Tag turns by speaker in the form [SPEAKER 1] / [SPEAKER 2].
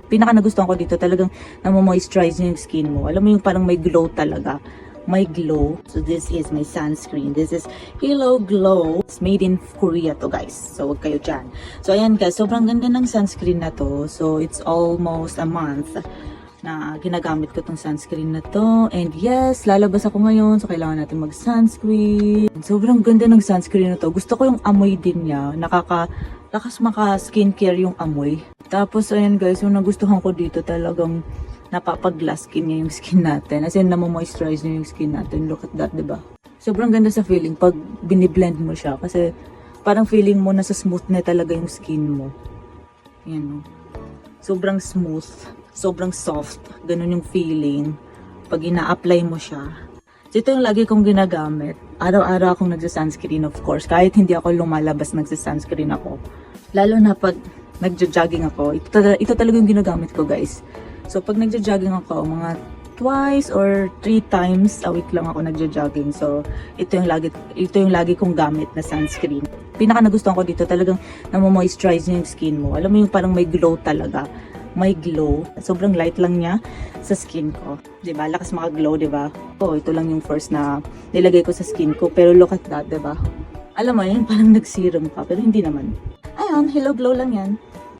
[SPEAKER 1] pinaka nagustuhan ko dito, talagang namo-moisturize niya yung skin mo. Alam mo yung parang may glow talaga. May glow. So this is my sunscreen. This is Hello Glow. It's made in Korea to, guys. So wag kayo dyan. So ayan guys, sobrang ganda ng sunscreen na to. So it's almost a month na ginagamit ko tong sunscreen na to. And yes, lalabas ako ngayon. So kailangan natin mag-sunscreen. Sobrang ganda ng sunscreen na to. Gusto ko yung amoy din niya. Lakas maka skincare yung amoy. Tapos ayan guys, yung nagustuhan ko dito talagang napapag-glass skin niya yung skin natin. As in, namo-moisturize niya yung skin natin. Look at that, diba? Sobrang ganda sa feeling pag biniblend mo siya. Kasi parang feeling mo nasa smooth na talaga yung skin mo. Yan, no? Sobrang smooth. Sobrang soft. Ganun yung feeling pag ina-apply mo siya. So, ito yung lagi kong ginagamit. Araw-araw akong nagsa-sunscreen, of course. Kahit hindi ako lumalabas, nagsa-sunscreen ako. Lalo na pag nagja-jogging ako. Ito talaga yung ginagamit ko, guys. So, pag nagja-jogging ako, mga twice or 3 times a week lang ako nagja-jogging. So, ito yung lagi kong gamit na sunscreen. Pinaka nagustuhan ko dito, talagang namo-moisturize niya yung skin mo. Alam mo yung parang may glow talaga. May glow. Sobrang light lang niya sa skin ko. Diba? Lakas maka-glow, diba? Oh, ito lang yung first na nilagay ko sa skin ko. Pero look at that, diba? Alam mo, yun parang nag-serum pa. Pero hindi naman. Ayan, Hello Glow lang yan.